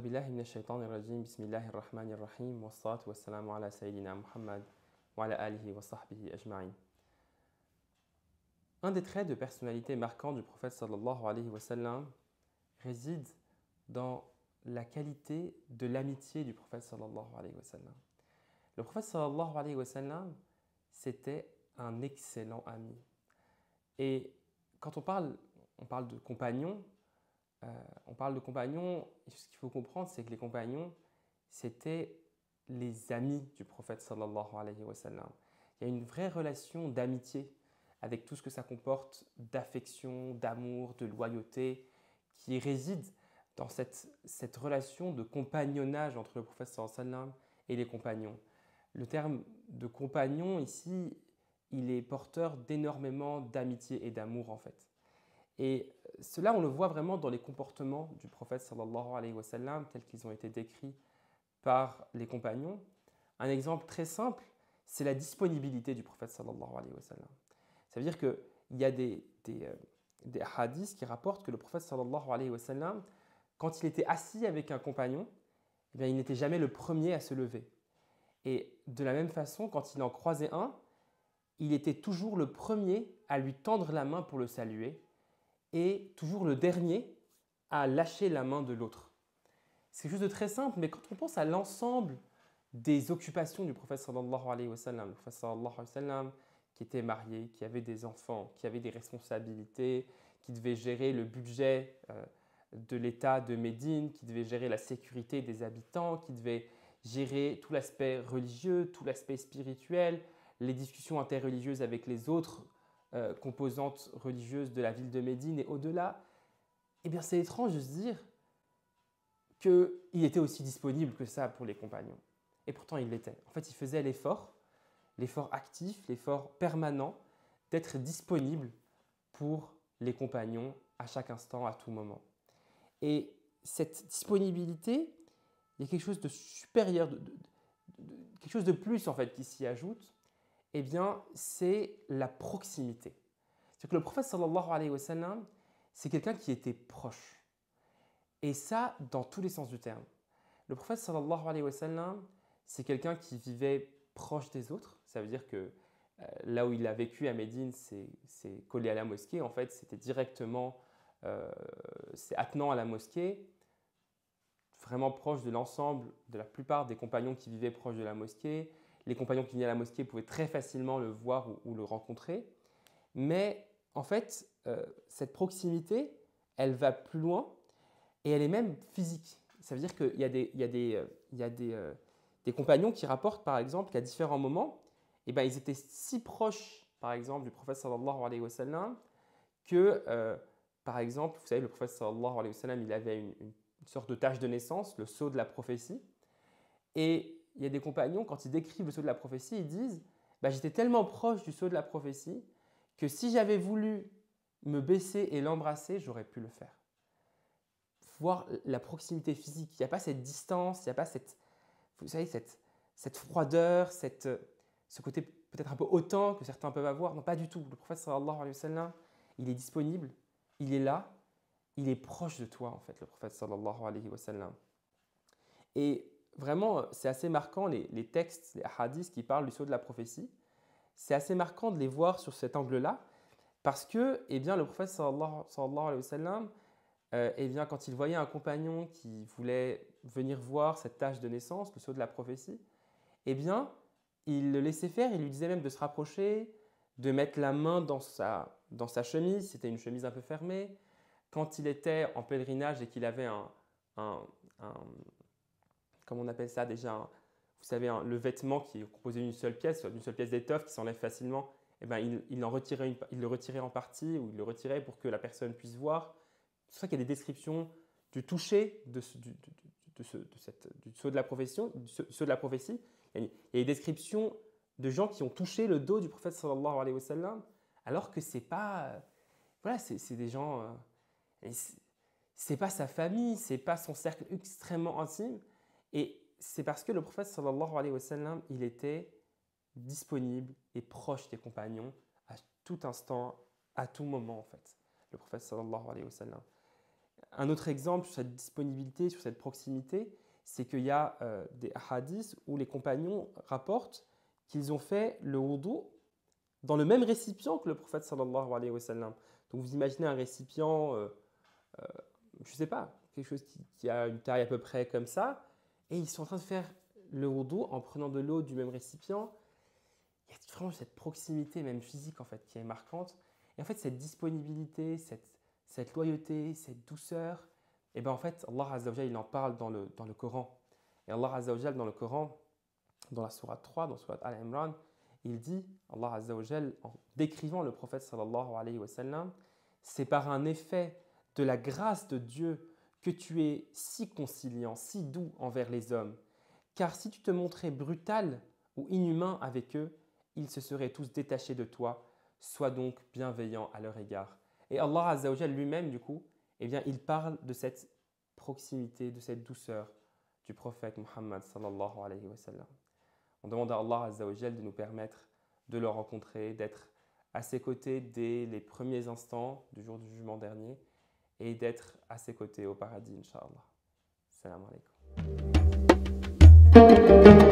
بالله من الشيطان الرجيم بسم الله الرحمن الرحيم والصلاة والسلام على سيدنا Muhammad وعلى آله وصحبه أجمعين. Un des traits de personnalité marquants du prophète sallallahu alayhi wa sallam réside dans la qualité de l'amitié du prophète sallallahu alayhi wa sallam. Le prophète sallallahu alayhi wa sallam, c'était un excellent ami. Et quand on parle de compagnons, et ce qu'il faut comprendre, c'est que les compagnons, c'était les amis du prophète sallallahu alayhi wa sallam. Il y a une vraie relation d'amitié avec tout ce que ça comporte d'affection, d'amour, de loyauté, qui réside dans cette relation de compagnonnage entre le prophète sallallahu alayhi wa sallam et les compagnons. Le terme de compagnon ici, il est porteur d'énormément d'amitié et d'amour en fait. Et cela, on le voit vraiment dans les comportements du prophète sallallahu alayhi wa sallam, tels qu'ils ont été décrits par les compagnons. Un exemple très simple, c'est la disponibilité du prophète sallallahu alayhi wa sallam. Ça veut dire qu'il y a des hadiths qui rapportent que le prophète sallallahu alayhi wa sallam, quand il était assis avec un compagnon, eh bien, il n'était jamais le premier à se lever. Et de la même façon, quand il en croisait un, il était toujours le premier à lui tendre la main pour le saluer et toujours le dernier à lâcher la main de l'autre. C'est quelque chose de très simple, mais quand on pense à l'ensemble des occupations du prophète sallallahu alayhi wa sallam, le prophète sallallahu alayhi wa sallam qui était marié, qui avait des enfants, qui avait des responsabilités, qui devait gérer le budget de l'État de Médine, qui devait gérer la sécurité des habitants, qui devait gérer tout l'aspect religieux, tout l'aspect spirituel, les discussions interreligieuses avec les autres composantes religieuses de la ville de Médine et au-delà, eh bien c'est étrange de se dire qu'il était aussi disponible que ça pour les compagnons. Et pourtant il l'était. En fait, il faisait l'effort actif, l'effort permanent d'être disponible pour les compagnons à chaque instant, à tout moment. Et cette disponibilité, il y a quelque chose de supérieur, quelque chose de plus en fait qui s'y ajoute. Eh bien, c'est la proximité. C'est que le prophète sallallahu alayhi wa sallam, c'est quelqu'un qui était proche. Et ça, dans tous les sens du terme. Le prophète sallallahu alayhi wa sallam, c'est quelqu'un qui vivait proche des autres. Ça veut dire que là où il a vécu à Médine, c'est collé à la mosquée. En fait, c'était directement, c'est attenant à la mosquée, vraiment proche de l'ensemble, de la plupart des compagnons qui vivaient proche de la mosquée. Les compagnons qui venaient à la mosquée pouvaient très facilement le voir ou le rencontrer. Mais en fait, cette proximité, elle va plus loin et elle est même physique. Ça veut dire qu'il y a des compagnons qui rapportent par exemple qu'à différents moments, eh ben, ils étaient si proches par exemple du prophète sallallahu alayhi wa sallam que par exemple, vous savez, le prophète sallallahu alayhi wa sallam, il avait une sorte de tache de naissance, le sceau de la prophétie. Et il y a des compagnons, quand ils décrivent le sceau de la prophétie, ils disent j'étais tellement proche du sceau de la prophétie que si j'avais voulu me baisser et l'embrasser, j'aurais pu le faire. Voir la proximité physique, il n'y a pas cette distance, il n'y a pas vous savez, cette froideur, ce côté peut-être un peu hautain que certains peuvent avoir. Non, pas du tout. Le prophète sallallahu alayhi wa sallam, il est disponible, il est là, il est proche de toi en fait, le prophète sallallahu alayhi wa sallam. Et vraiment, c'est assez marquant les textes, les hadiths qui parlent du sceau de la prophétie. C'est assez marquant de les voir sur cet angle-là parce que eh bien, le prophète sallallahu alayhi wa sallam, eh bien, quand il voyait un compagnon qui voulait venir voir cette tâche de naissance, le sceau de la prophétie, eh bien, il le laissait faire, il lui disait même de se rapprocher, de mettre la main dans sa chemise, c'était une chemise un peu fermée. Quand il était en pèlerinage et qu'il avait comment on appelle ça déjà, vous savez, le vêtement qui est composé d'une seule pièce d'étoffe qui s'enlève facilement, eh ben, il le retirait en partie ou il le retirait pour que la personne puisse voir. C'est pour ça qu'il y a des descriptions du toucher du sceau de la prophétie. Il y a des descriptions de gens qui ont touché le dos du prophète sallallahu alayhi wa sallam, alors que c'est pas, voilà, c'est des gens, c'est pas sa famille, c'est pas son cercle extrêmement intime. Et c'est parce que le prophète sallallahu alayhi wa sallam, il était disponible et proche des compagnons à tout instant, à tout moment en fait. Le prophète sallallahu alayhi wa sallam. Un autre exemple sur cette disponibilité, sur cette proximité, c'est qu'il y a des hadiths où les compagnons rapportent qu'ils ont fait le wudu dans le même récipient que le prophète sallallahu alayhi wa sallam. Donc vous imaginez un récipient, je ne sais pas, quelque chose qui a une taille à peu près comme ça, et ils sont en train de faire le wudu en prenant de l'eau du même récipient. Il y a vraiment cette proximité, même physique en fait, qui est marquante. Et en fait, cette disponibilité, cette loyauté, cette douceur, et bien en fait, Allah Azza wa Jal, il en parle dans le Coran. Et Allah Azza wa Jal, dans le Coran, dans la sourate 3, dans la sourate Al-Imran, il dit, Allah Azza wa Jal, en décrivant le prophète sallallahu alayhi wa sallam, c'est par un effet de la grâce de Dieu que tu es si conciliant, si doux envers les hommes. Car si tu te montrais brutal ou inhumain avec eux, ils se seraient tous détachés de toi. Sois donc bienveillant à leur égard. Et Allah Azza wa Jal lui-même, du coup, eh bien, il parle de cette proximité, de cette douceur du prophète Muhammad sallallahu alayhi wa sallam. On demande à Allah Azza wa Jal de nous permettre de le rencontrer, d'être à ses côtés dès les premiers instants du jour du jugement dernier et d'être à ses côtés au paradis, Inch'Allah. Salam alaikum.